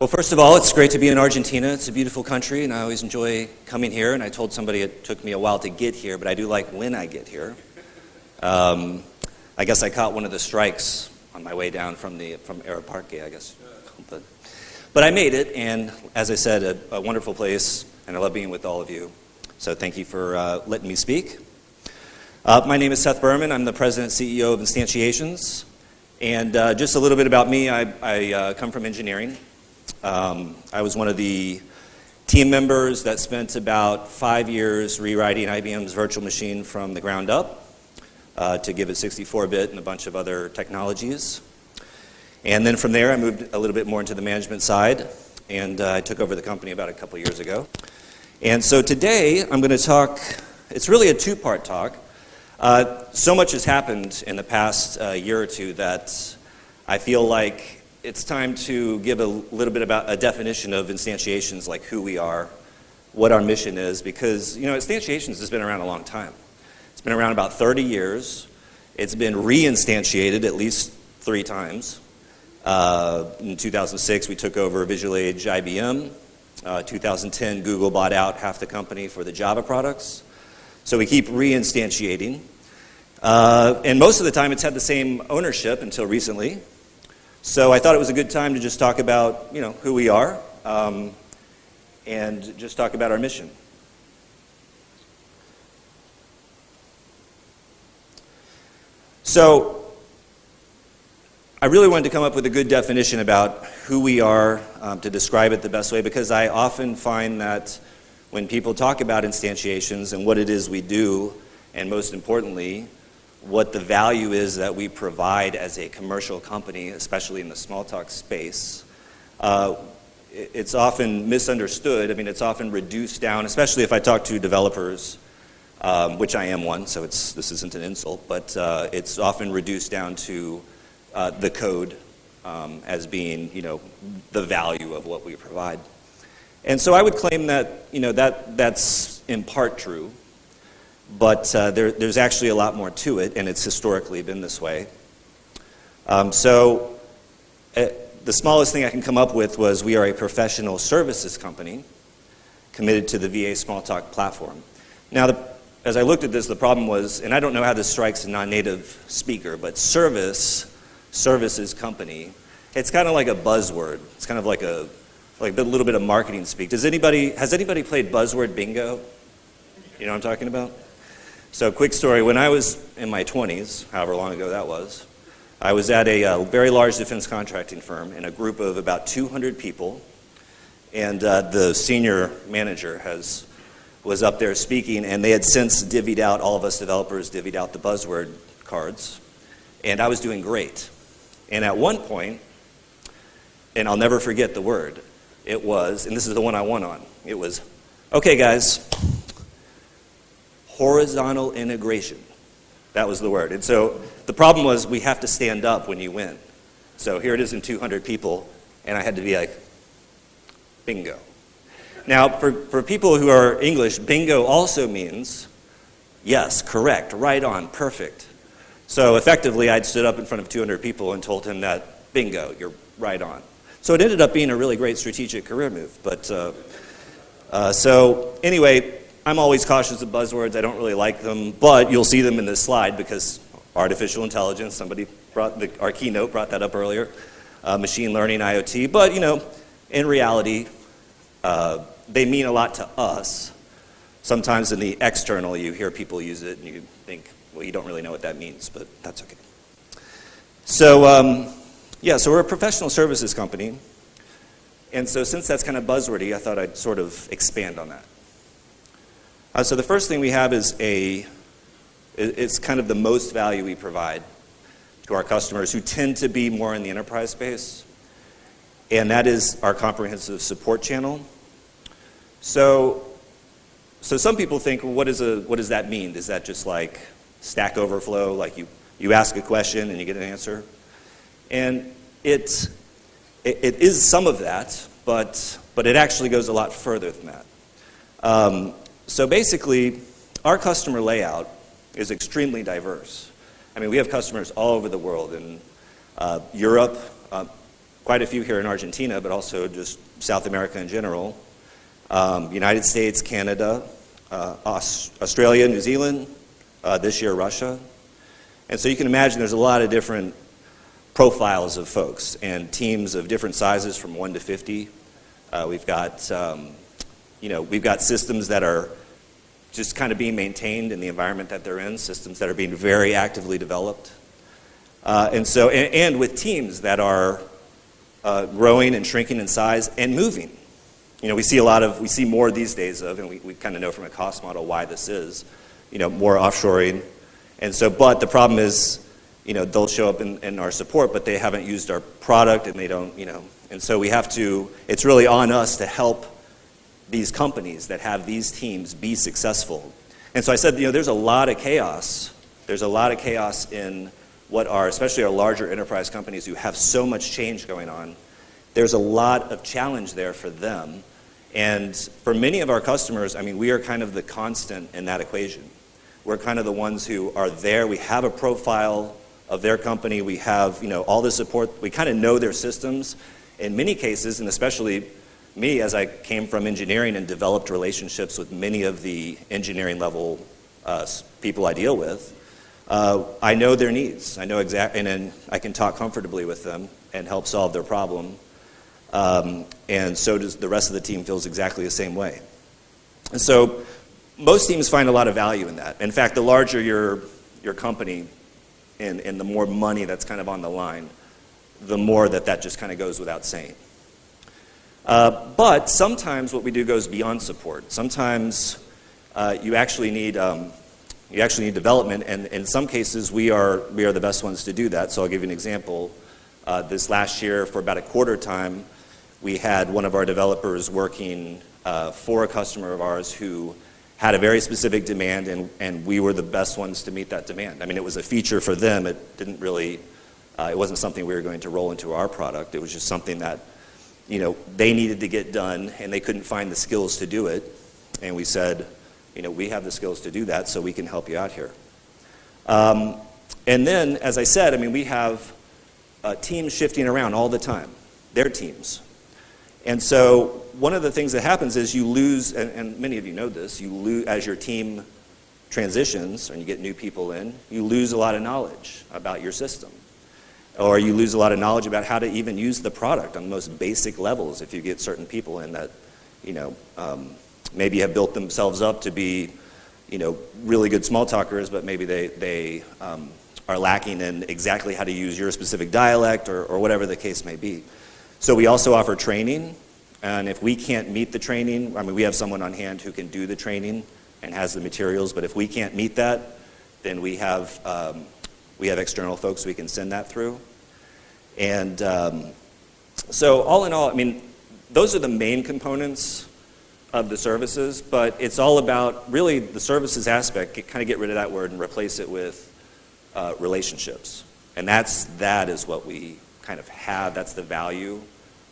Well, first of all, it's great to be in Argentina. It's a beautiful country, and I always enjoy coming here. And I told somebody it took me a while to get here, but I do like when I get here. I guess I caught one of the strikes on my way down from Aeroparque, I guess. But I made it, and as I said, a wonderful place, and I love being with all of you. So thank you for letting me speak. My name is Seth Berman. I'm the president and CEO of Instantiations. And just a little bit about me, I come from engineering. I was one of the team members that spent about 5 years rewriting IBM's virtual machine from the ground up to give it 64-bit and a bunch of other technologies. And then from there, I moved a little bit more into the management side, and I took over the company about a couple years ago. And so today, I'm going to talk, it's really a two-part talk. So much has happened in the past year or two that I feel like it's time to give a little bit about a definition of instantiations, like who we are, what our mission is, because, you know, instantiations has been around a long time. It's been around about 30 years. It's been reinstantiated at least 3 times. In 2006, we took over Visual Age IBM. 2010, Google bought out half the company for the Java products. So we keep reinstantiating. And most of the time, it's had the same ownership until recently. So I thought it was a good time to just talk about, you know, who we are, and just talk about our mission. So I really wanted to come up with a good definition about who we are to describe it the best way, because I often find that when people talk about instantiations and what it is we do, and most importantly, what the value is that we provide as a commercial company, especially in the Smalltalk space, it's often misunderstood. I mean, it's often reduced down, especially if I talk to developers, which I am one, so this isn't an insult, but it's often reduced down to the code as being, you know, the value of what we provide. And so I would claim that, you know, that's in part true. But there's actually a lot more to it, and it's historically been this way. The smallest thing I can come up with was we are a professional services company committed to the VA Smalltalk platform. Now, as I looked at this, the problem was, and I don't know how this strikes a non-native speaker, but services company, it's kind of like a buzzword. It's kind of like a little bit of marketing speak. Has anybody played buzzword bingo? You know what I'm talking about? So quick story, when I was in my 20s, however long ago that was, I was at a very large defense contracting firm in a group of about 200 people, and the senior manager was up there speaking, and they had since divvied out, all of us developers divvied out the buzzword cards, and I was doing great. And at one point, and I'll never forget the word, it was, and this is the one I won on, it was, okay guys, horizontal integration. That was the word. And so the problem was we have to stand up when you win. So here it is in 200 people, and I had to be like, bingo. Now, for people who are English, bingo also means, yes, correct, right on, perfect. So effectively, I'd stood up in front of 200 people and told him that, bingo, you're right on. So it ended up being a really great strategic career move. But so anyway, I'm always cautious of buzzwords. I don't really like them, but you'll see them in this slide because artificial intelligence, our keynote brought that up earlier, machine learning, IoT. But, you know, in reality, they mean a lot to us. Sometimes in the external, you hear people use it and you think, well, you don't really know what that means, but that's okay. So, so we're a professional services company. And so since that's kind of buzzwordy, I thought I'd sort of expand on that. So the first thing we have is it's kind of the most value we provide to our customers who tend to be more in the enterprise space, and that is our comprehensive support channel. So some people think, well, what does that mean? Is that just like Stack Overflow, like you ask a question and you get an answer? And it is some of that, but it actually goes a lot further than that. So basically, our customer layout is extremely diverse. I mean, we have customers all over the world, in Europe, quite a few here in Argentina, but also just South America in general, United States, Canada, Australia, New Zealand, this year Russia. And so you can imagine there's a lot of different profiles of folks and teams of different sizes from 1 to 50. We've got systems that are just kind of being maintained in the environment that they're in, systems that are being very actively developed. And with teams that are growing and shrinking in size and moving. We see more these days of, and we kind of know from a cost model why this is, more offshoring. And so, but the problem is, they'll show up in our support, but they haven't used our product and they don't, and so it's really on us to help these companies that have these teams be successful. And so I said, there's a lot of chaos. There's a lot of chaos in what are, especially our larger enterprise companies who have so much change going on. There's a lot of challenge there for them. And for many of our customers, we are kind of the constant in that equation. We're kind of the ones who are there. We have a profile of their company. We have, all the support. We kind of know their systems. In many cases, and especially me, as I came from engineering and developed relationships with many of the engineering level people I deal with, I know their needs. I know exactly, and then I can talk comfortably with them and help solve their problem. And so does the rest of the team feels exactly the same way. And so most teams find a lot of value in that. In fact, the larger your company and the more money that's kind of on the line, the more that just kind of goes without saying. But sometimes what we do goes beyond support. Sometimes you actually need development, and in some cases we are the best ones to do that. So I'll give you an example. This last year, for about a quarter time, we had one of our developers working for a customer of ours who had a very specific demand, and we were the best ones to meet that demand. It was a feature for them. It didn't really, it wasn't something we were going to roll into our product. It was just something that, they needed to get done, and they couldn't find the skills to do it. And we said, we have the skills to do that, so we can help you out here. And then, as I said, we have teams shifting around all the time, their teams. And so one of the things that happens is you lose, and many of you know this, you lose as your team transitions and you get new people in, you lose a lot of knowledge about your system. Or you lose a lot of knowledge about how to even use the product on the most basic levels if you get certain people in that, maybe have built themselves up to be, really good small talkers, but maybe they are lacking in exactly how to use your specific dialect or whatever the case may be. So we also offer training, and if we can't meet the training, we have someone on hand who can do the training and has the materials, but if we can't meet that, then we have external folks we can send that through. And so all in all, those are the main components of the services, but it's all about really the services aspect, kind of get rid of that word and replace it with relationships. And that is what we kind of have, that's the value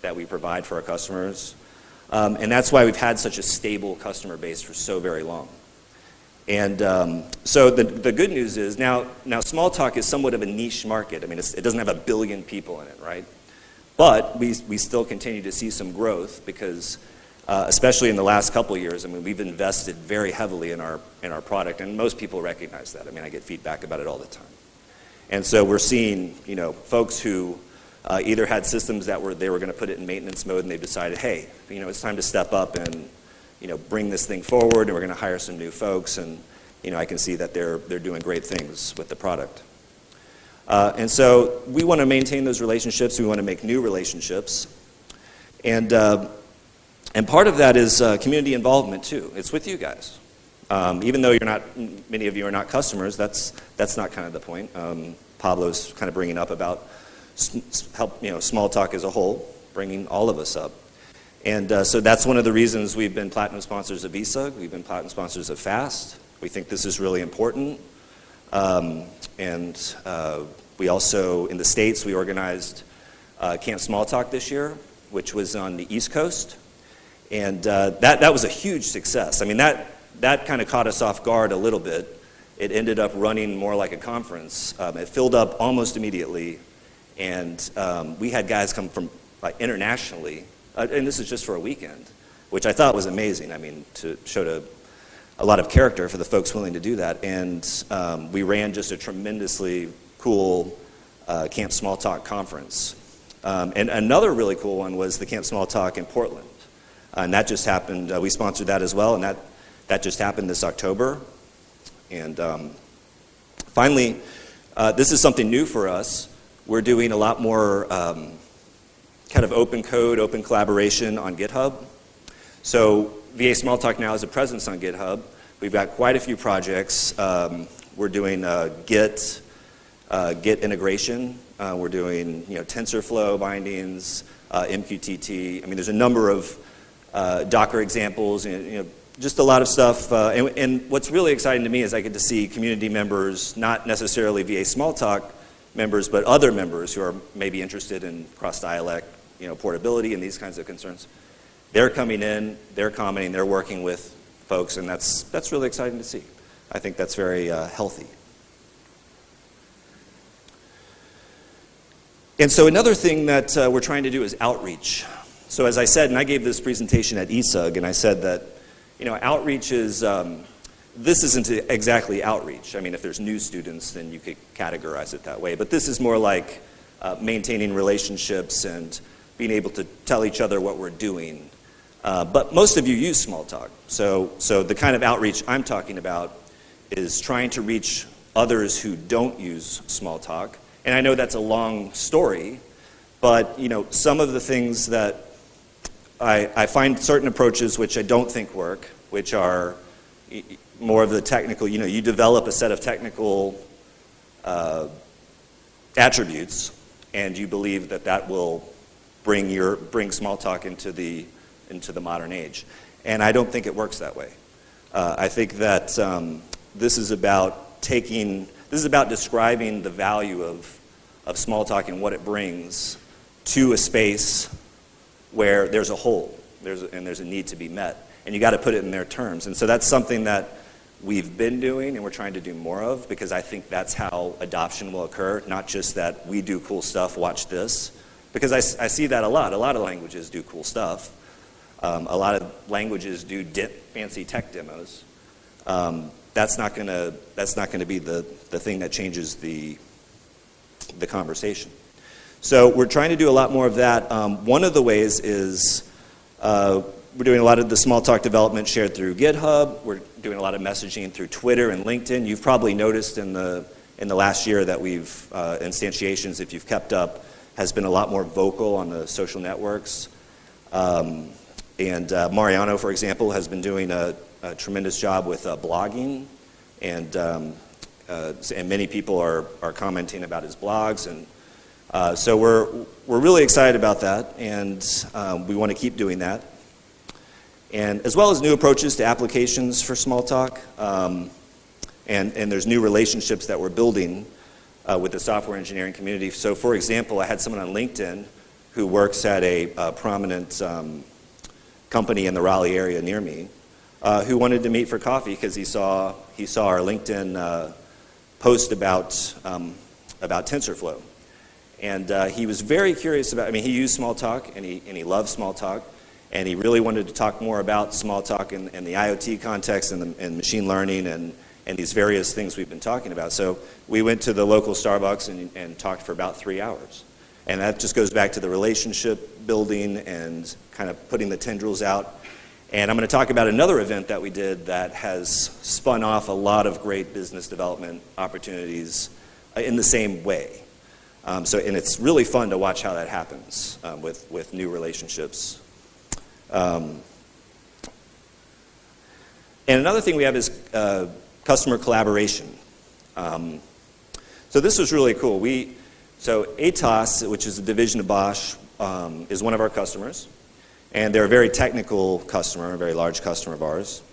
that we provide for our customers. And that's why we've had such a stable customer base for so very long. And so the good news is now Smalltalk is somewhat of a niche market. It doesn't have 1 billion people in it, right? But we still continue to see some growth because, especially in the last couple of years, we've invested very heavily in our product, and most people recognize that. I get feedback about it all the time. And so we're seeing, folks who either had systems that they were going to put it in maintenance mode, and they've decided, hey, it's time to step up and bring this thing forward, and we're going to hire some new folks, and I can see that they're doing great things with the product. And so we want to maintain those relationships. We want to make new relationships, and part of that is community involvement too. It's with you guys, even though many of you are not customers. That's not kind of the point. Pablo's kind of bringing up about Smalltalk as a whole, bringing all of us up. And so that's one of the reasons we've been platinum sponsors of VSUG. We've been platinum sponsors of FAST. We think this is really important. And we also, in the States, we organized Camp Smalltalk this year, which was on the East Coast. And that was a huge success. That kind of caught us off guard a little bit. It ended up running more like a conference. It filled up almost immediately. And we had guys come from internationally, and this is just for a weekend, which I thought was amazing. I mean, showed a lot of character for the folks willing to do that. And we ran just a tremendously cool Camp Smalltalk conference. And another really cool one was the Camp Smalltalk in Portland. And that just happened, we sponsored that as well, and that just happened this October. And finally, this is something new for us. We're doing a lot more kind of open code, open collaboration on GitHub. So VA Smalltalk now has a presence on GitHub. We've got quite a few projects. We're doing Git integration. We're doing TensorFlow bindings, MQTT. I mean, there's a number of Docker examples, just a lot of stuff. And what's really exciting to me is I get to see community members, not necessarily VA Smalltalk members, but other members who are maybe interested in cross-dialect, portability and these kinds of concerns. They're coming in, they're commenting, they're working with folks, and that's really exciting to see. I think that's very healthy. And so another thing that we're trying to do is outreach. So as I said, and I gave this presentation at ESUG, and I said that, outreach is, this isn't exactly outreach. I mean, if there's new students, then you could categorize it that way. But this is more like maintaining relationships and being able to tell each other what we're doing. But most of you use Smalltalk. So the kind of outreach I'm talking about is trying to reach others who don't use Smalltalk. And I know that's a long story, but some of the things that I find certain approaches which I don't think work, which are more of the technical, you develop a set of technical attributes, and you believe that will bring Smalltalk into the modern age. And I don't think it works that way. I think that this is about describing the value of Smalltalk and what it brings to a space where there's a hole, and there's a need to be met. And you got to put it in their terms. And so that's something that we've been doing and we're trying to do more of, because I think that's how adoption will occur, not just that we do cool stuff, watch this. Because I see that a lot. A lot of languages do cool stuff. A lot of languages do fancy tech demos. That's not going to be the thing that changes the conversation. So we're trying to do a lot more of that. One of the ways is we're doing a lot of the Smalltalk development shared through GitHub. We're doing a lot of messaging through Twitter and LinkedIn. You've probably noticed in the last year that we've Instantiations, if you've kept up, has been a lot more vocal on the social networks. And Mariano, for example, has been doing a tremendous job with blogging, and many people are commenting about his blogs, and so we're really excited about that, and we want to keep doing that. And as well as new approaches to applications for Smalltalk, and there's new relationships that we're building with the software engineering community. So for example, I had someone on LinkedIn who works at a prominent company in the Raleigh area near me, who wanted to meet for coffee because he saw our LinkedIn post about TensorFlow. And he was very curious about, he used Smalltalk, and he loves Smalltalk, and he really wanted to talk more about Smalltalk in the IoT context and machine learning and these various things we've been talking about. So we went to the local Starbucks and talked for about 3 hours. And that just goes back to the relationship building and kind of putting the tendrils out. And I'm going to talk about another event that we did that has spun off a lot of great business development opportunities in the same way. And it's really fun to watch how that happens with new relationships. And another thing we have is customer collaboration. So this was really cool. So ATOS, which is a division of Bosch, is one of our customers. And they're a very technical customer, a very large customer of ours.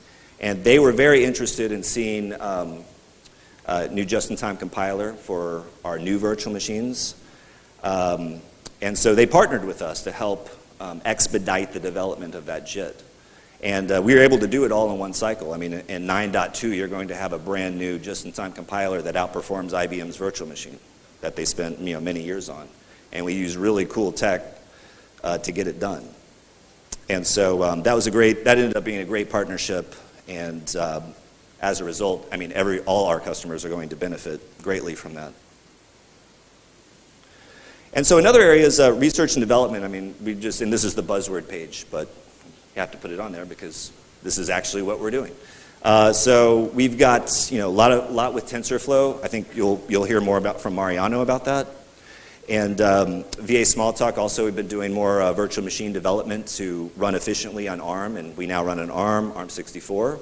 And they were very interested in seeing a new just-in-time compiler for our new virtual machines. And so they partnered with us to help expedite the development of that JIT. And we were able to do it all in one cycle. In 9.2, you're going to have a brand new just-in-time compiler that outperforms IBM's virtual machine that they spent many years on. And we use really cool tech to get it done. And so that ended up being a great partnership, and as a result, I mean, all our customers are going to benefit greatly from that. And so another area is research and development. I mean, and this is the buzzword page, but you have to put it on there because this is actually what we're doing. So we've got a lot with TensorFlow. I think you'll hear more from Mariano about that. And VA Smalltalk also, we've been doing more virtual machine development to run efficiently on ARM, and we now run on ARM64.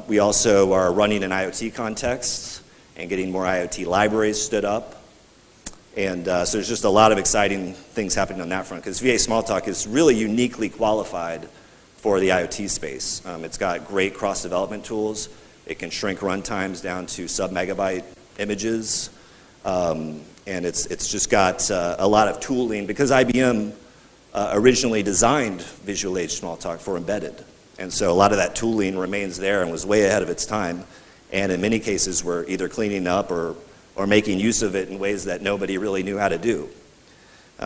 We also are running in IoT contexts and getting more IoT libraries stood up. And so there's just a lot of exciting things happening on that front, because VA Smalltalk is really uniquely qualified for the IoT space. It's got great cross-development tools. It can shrink runtimes down to sub-megabyte images. And it's just got a lot of tooling, because IBM originally designed Visual Age Smalltalk for embedded. And so a lot of that tooling remains there and was way ahead of its time. And in many cases, we're either cleaning up or making use of it in ways that nobody really knew how to do.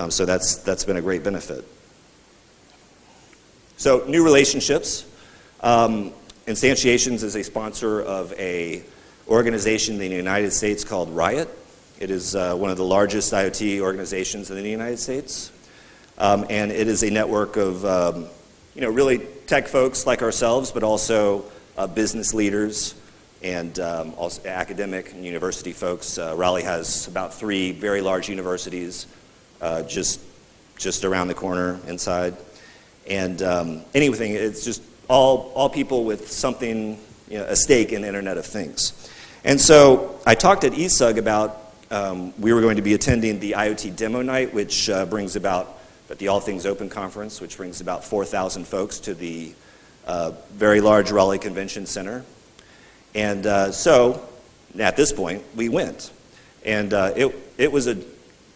So that's been a great benefit. So new relationships. Instantiations is a sponsor of an organization in the United States called Riot. It is one of the largest IoT organizations in the United States. And it is a network of really tech folks like ourselves, but also business leaders and also academic and university folks. Raleigh has about 3 very large universities just around the corner inside. And anything, it's just all people with something, a stake in the Internet of Things. And so I talked at ESUG about we were going to be attending the IoT Demo Night, which brings about, at the All Things Open Conference, which brings about 4,000 folks to the very large Raleigh Convention Center. And so at this point, we went. And it was a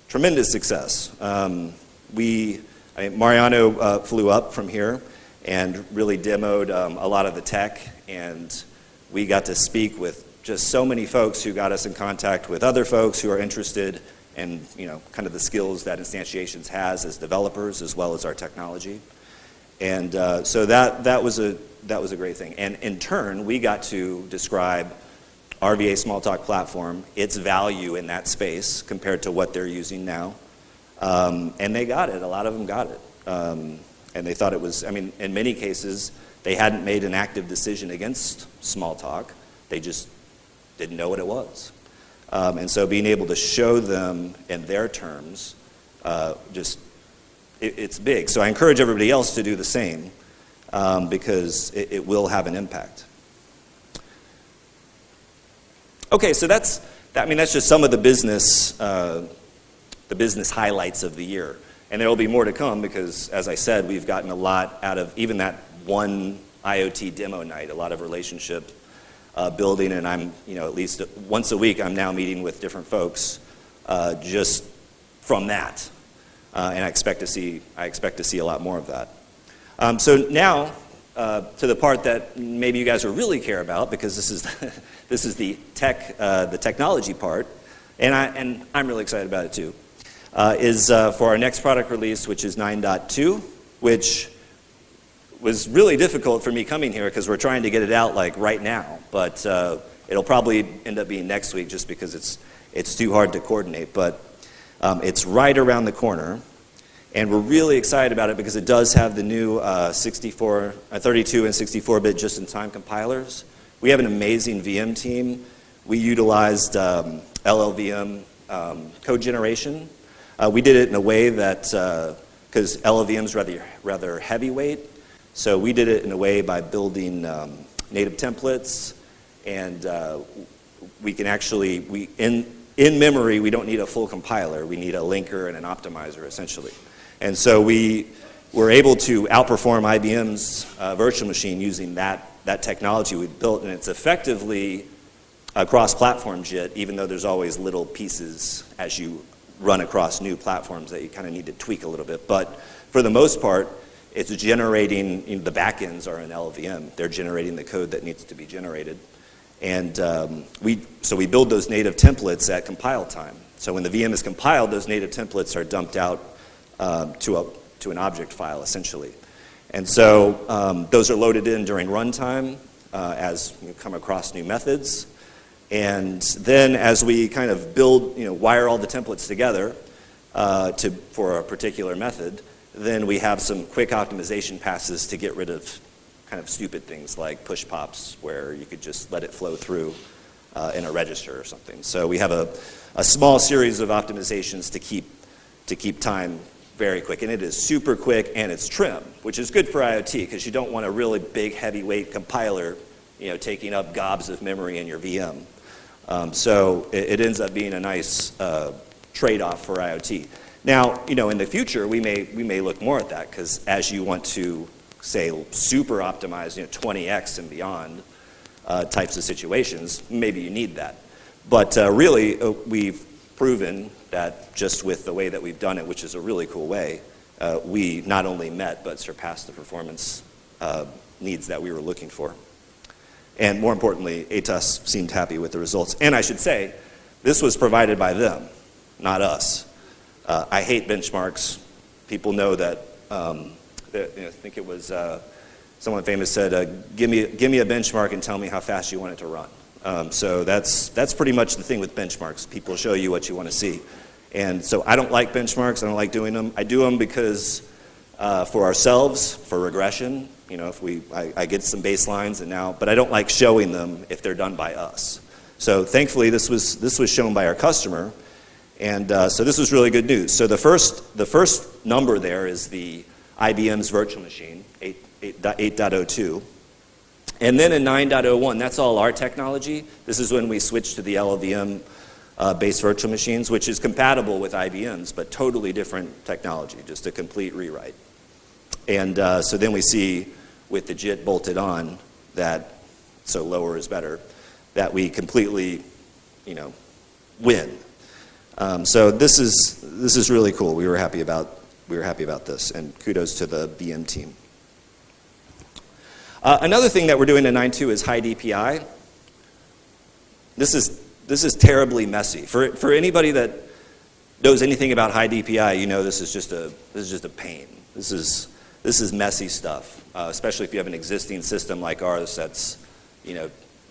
tremendous success. Mariano flew up from here and really demoed a lot of the tech, and we got to speak with just so many folks who got us in contact with other folks who are interested in kind of the skills that Instantiations has as developers, as well as our technology. And so that was a great thing. And in turn, we got to describe our VA Smalltalk platform, its value in that space compared to what they're using now. And they got it. A lot of them got it. And they thought it was, in many cases, they hadn't made an active decision against Smalltalk. They just didn't know what it was. And so being able to show them in their terms, it's big. So I encourage everybody else to do the same, because it will have an impact. Okay, so that's just some of the business highlights of the year. And there will be more to come, because, as I said, we've gotten a lot out of even that one IoT demo night, a lot of relationship building, and I'm, at least once a week, I'm now meeting with different folks just from that, and I expect to see a lot more of that. So now to the part that maybe you guys will really care about, because this is the technology part, and I'm really excited about it too. Is for our next product release, which is 9.2, which was really difficult for me coming here because we're trying to get it out like right now, but it'll probably end up being next week just because it's too hard to coordinate. But it's right around the corner, and we're really excited about it because it does have the new 32 and 64-bit just-in-time compilers. We have an amazing VM team. We utilized LLVM code generation. We did it in a way that, because LLVM is rather heavyweight, so we did it in a way by building native templates, and we can actually, in memory, we don't need a full compiler. We need a linker and an optimizer, essentially. And so we were able to outperform IBM's virtual machine using that technology we built, and it's effectively a cross-platform JIT, even though there's always little pieces as you run across new platforms that you kind of need to tweak a little bit. But for the most part, it's generating, the backends are in LLVM. They're generating the code that needs to be generated. And we build those native templates at compile time. So when the VM is compiled, those native templates are dumped out to an object file, essentially. And so those are loaded in during runtime as you come across new methods. And then as we kind of build, wire all the templates together for a particular method, then we have some quick optimization passes to get rid of kind of stupid things like push pops, where you could just let it flow through in a register or something. So we have a small series of optimizations to keep time very quick. And it is super quick, and it's trim, which is good for IoT, because you don't want a really big, heavyweight compiler taking up gobs of memory in your VM. So it ends up being a nice trade-off for IoT. Now, in the future, we may look more at that, because as you want to, say, super optimize, 20x and beyond types of situations, maybe you need that. But really, we've proven that just with the way that we've done it, which is a really cool way, we not only met but surpassed the performance needs that we were looking for. And more importantly, ATOS seemed happy with the results. And I should say, this was provided by them, not us. I hate benchmarks. People know that, I think it was someone famous said, give me a benchmark and tell me how fast you want it to run. So that's pretty much the thing with benchmarks. People show you what you want to see. And so I don't like benchmarks. I don't like doing them. I do them because for ourselves, for regression, if I get some baselines but I don't like showing them if they're done by us. So thankfully, this was shown by our customer, and so this was really good news. So the first number there is the IBM's virtual machine, 8.02. And then in 9.01, that's all our technology. This is when we switched to the LLVM based virtual machines, which is compatible with IBM's, but totally different technology, just a complete rewrite. And so then we see with the JIT bolted on that, so lower is better, that we completely, win. So this is really cool. We were happy about this, and kudos to the VM team. Another thing that we're doing in 9.2 is high DPI. This is terribly messy. For anybody that knows anything about high DPI, this is just a pain. This is messy stuff, especially if you have an existing system like ours that's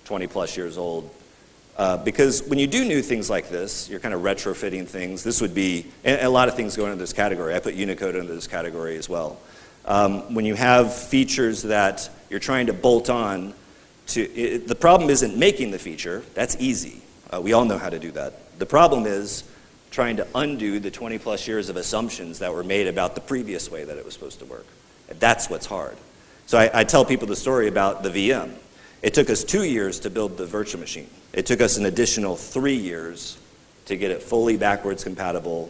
20 plus years old. Because when you do new things like this, you're kind of retrofitting things. This would be, and a lot of things go into this category. I put Unicode into this category as well. When you have features that you're trying to bolt on to, the problem isn't making the feature. That's easy. We all know how to do that. The problem is trying to undo the 20 plus years of assumptions that were made about the previous way that it was supposed to work. That's what's hard. So I tell people the story about the VM. It took us 2 years to build the virtual machine. It took us an additional 3 years to get it fully backwards compatible,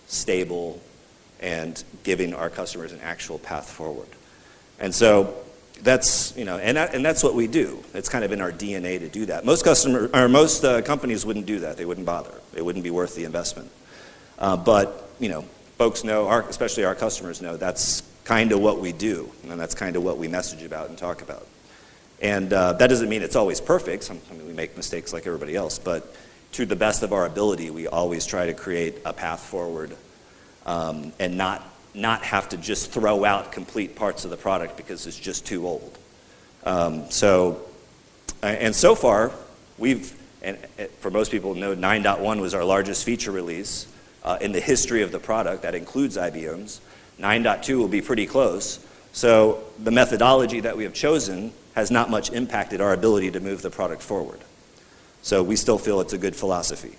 stable, and giving our customers an actual path forward. And so that's, and that's what we do. It's kind of in our DNA to do that. Most companies wouldn't do that. They wouldn't bother. It wouldn't be worth the investment. But folks know, especially our customers know, that's kind of what we do, and that's kind of what we message about and talk about. And that doesn't mean it's always perfect. We make mistakes like everybody else, but to the best of our ability, we always try to create a path forward and not have to just throw out complete parts of the product because it's just too old. So far, and for most people know, 9.1 was our largest feature release in the history of the product. That includes IBM's. 9.2 will be pretty close. So the methodology that we have chosen has not much impacted our ability to move the product forward. So we still feel it's a good philosophy.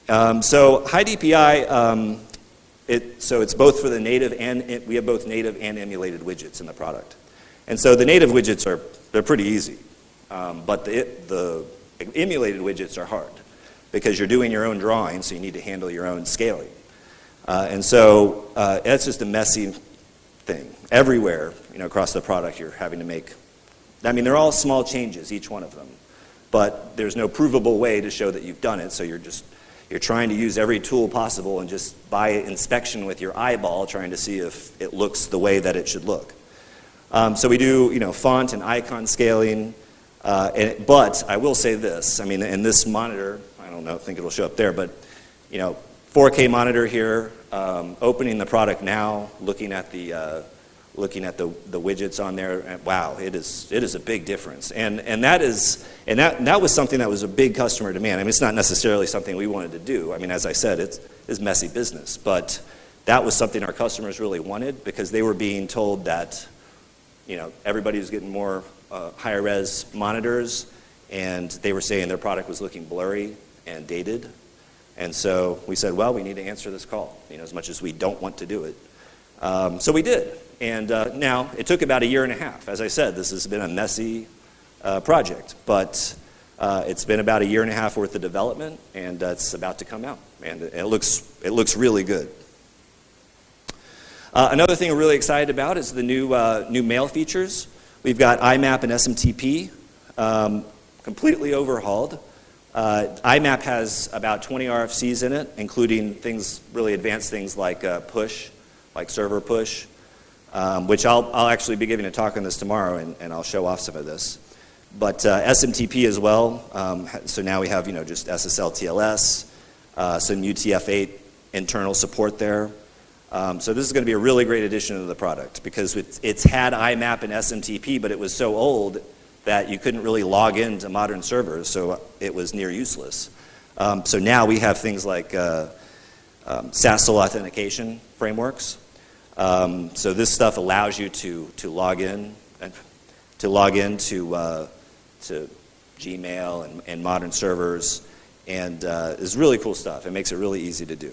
So high DPI, so it's both for the native and we have both native and emulated widgets in the product. And so the native widgets they're pretty easy, but the emulated widgets are hard because you're doing your own drawing, so you need to handle your own scaling. And so that's just a messy thing. Everywhere, across the product, you're having to make. They're all small changes, each one of them, but there's no provable way to show that you've done it. So you're trying to use every tool possible and just by inspection with your eyeball, trying to see if it looks the way that it should look. So we do, font and icon scaling. But I will say this. In this monitor, I think it'll show up there, but 4K monitor here, opening the product now, looking at the widgets on there, and wow, it is a big difference. And that was something that was a big customer demand. I mean, it's not necessarily something we wanted to do. I mean, as I said, it's messy business, but that was something our customers really wanted because they were being told that, everybody was getting more higher res monitors, and they were saying their product was looking blurry and dated. And so we said, well, we need to answer this call, as much as we don't want to do it. So we did. And now, it took about 1.5 years. As I said, this has been a messy project, but it's been about 1.5 years worth of development, and it's about to come out. And it looks really good. Another thing we're really excited about is the new mail features. We've got IMAP and SMTP completely overhauled. IMAP has about 20 RFCs in it, including really advanced things like push, like server push, which I'll actually be giving a talk on this tomorrow, and I'll show off some of this. But SMTP as well, so now we have just SSL TLS, some UTF-8 internal support there. So this is going to be a really great addition to the product because it's had IMAP and SMTP, but it was so old that you couldn't really log into modern servers, so it was near useless. So now we have things like SASL authentication frameworks. So this stuff allows you to log in to Gmail and modern servers, and is really cool stuff. It makes it really easy to do.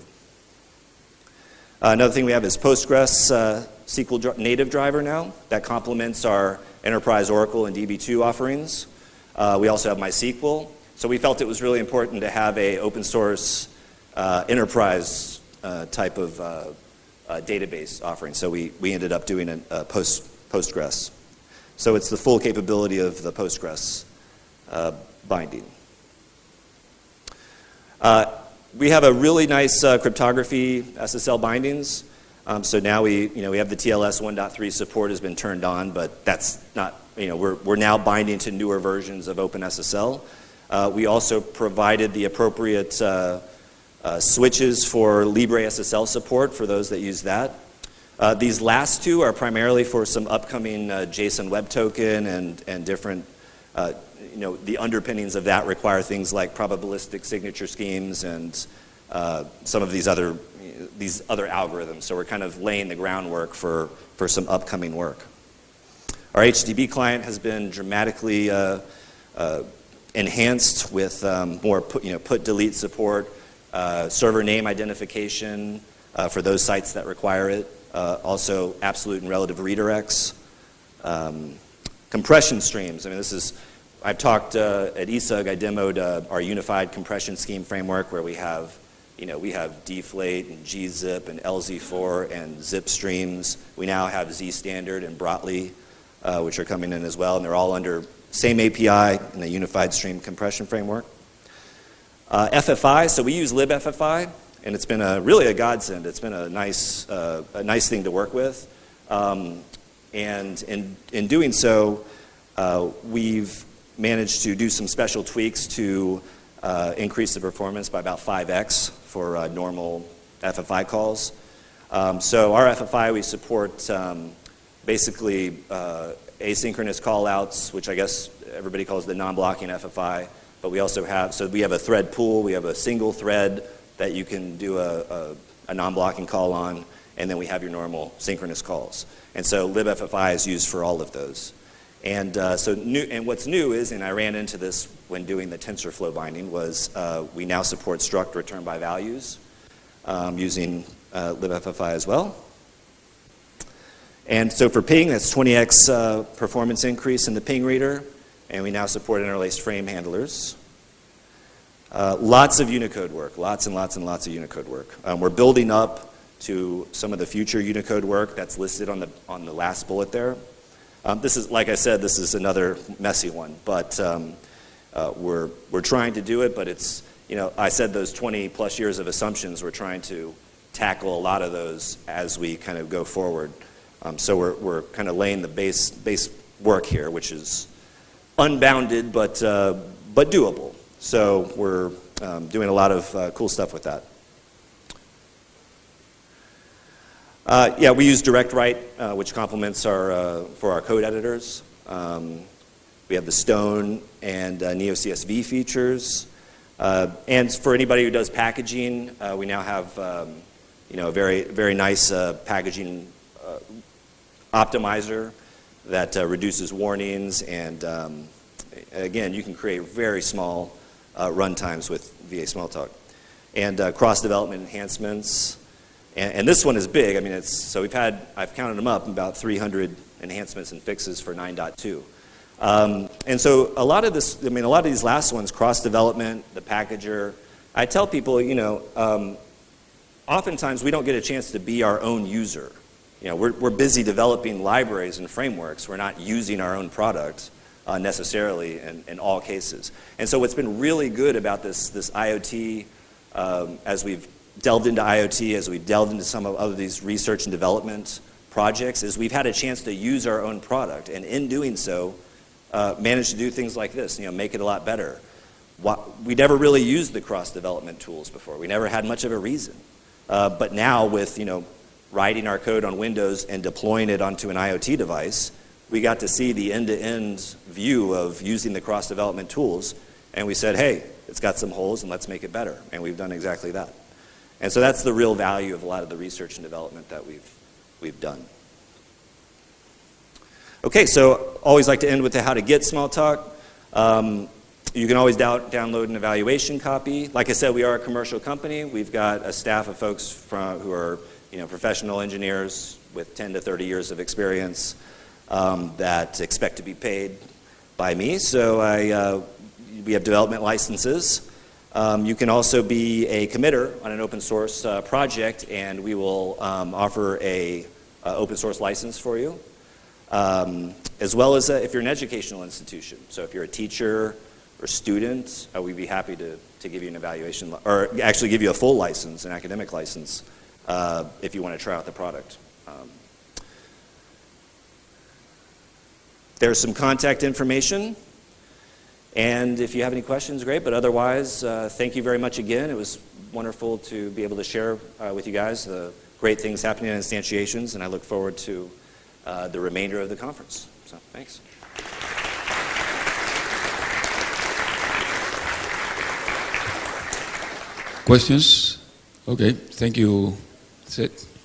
Another thing we have is Postgres SQL native driver now that complements our Enterprise Oracle and DB2 offerings. We also have MySQL. So we felt it was really important to have a open source enterprise type of database offering. So we ended up doing a Postgres. So it's the full capability of the Postgres binding. We have a really nice cryptography SSL bindings. So now we have the TLS 1.3 support has been turned on, but that's not, we're now binding to newer versions of OpenSSL. We also provided the appropriate switches for LibreSSL support for those that use that. These last two are primarily for some upcoming JSON Web Token and different, the underpinnings of that require things like probabilistic signature schemes and some of these other algorithms. So we're kind of laying the groundwork for some upcoming work. Our HTTP client has been dramatically enhanced with more put delete support, server name identification for those sites that require it, also absolute and relative redirects, compression streams. I mean, I've talked at ESUG, I demoed our unified compression scheme framework where we have deflate and gzip and lz4 and zip streams. We now have zstandard and brotli, which are coming in as well, and they're all under same API in the unified stream compression framework. FFI, so we use Lib FFI, and it's been really a godsend. It's been a nice thing to work with, and in doing so, we've managed to do some special tweaks to increase the performance by about 5x for normal FFI calls. So our FFI, we support basically asynchronous callouts, which I guess everybody calls the non-blocking FFI. But we also have a thread pool. We have a single thread that you can do a non-blocking call on, and then we have your normal synchronous calls. And so libFFI is used for all of those. And what's new is, and I ran into this when doing the TensorFlow binding, was we now support struct return by values using libFFI as well. And so for ping, that's 20x performance increase in the ping reader, and we now support interlaced frame handlers. Lots of Unicode work, lots and lots and lots of Unicode work. We're building up to some of the future Unicode work that's listed on the last bullet there. This is, like I said, this is another messy one, but we're trying to do it, but it's, I said those 20 plus years of assumptions, we're trying to tackle a lot of those as we kind of go forward. So we're kind of laying the base work here, which is unbounded, but doable. So we're doing a lot of cool stuff with that. Yeah, we use direct write, which complements for our code editors. We have the Stone and NeoCSV features. And for anybody who does packaging, we now have a very, very nice packaging optimizer that reduces warnings. And again, you can create very small runtimes with VA Smalltalk. And cross-development enhancements. And this one is big. I mean, I've counted them up, about 300 enhancements and fixes for 9.2. And so a lot of these last ones, cross-development, the packager, I tell people, oftentimes we don't get a chance to be our own user. We're busy developing libraries and frameworks. We're not using our own product necessarily in all cases. And so what's been really good about this IoT, as we've delved into IoT, as we delved into some of these research and development projects, is we've had a chance to use our own product, and in doing so, managed to do things like this, make it a lot better. We never really used the cross-development tools before. We never had much of a reason. But now with, writing our code on Windows and deploying it onto an IoT device, we got to see the end-to-end view of using the cross-development tools, and we said, hey, it's got some holes, and let's make it better. And we've done exactly that. And so that's the real value of a lot of the research and development that we've done. Okay, so always like to end with the how to get Smalltalk. You can always download an evaluation copy. Like I said, we are a commercial company. We've got a staff of folks who are professional engineers with 10 to 30 years of experience that expect to be paid by me. So we have development licenses. You can also be a committer on an open source project, and we will offer a open source license for you. As well as if you're an educational institution. So if you're a teacher or student, we'd be happy to give you an evaluation, or actually give you a full license, an academic license, if you want to try out the product. There's some contact information, and if you have any questions, great, but otherwise, thank you very much again. It was wonderful to be able to share with you guys the great things happening in Instantiations, and I look forward to the remainder of the conference. So, thanks. Questions? Okay, thank you, Seth.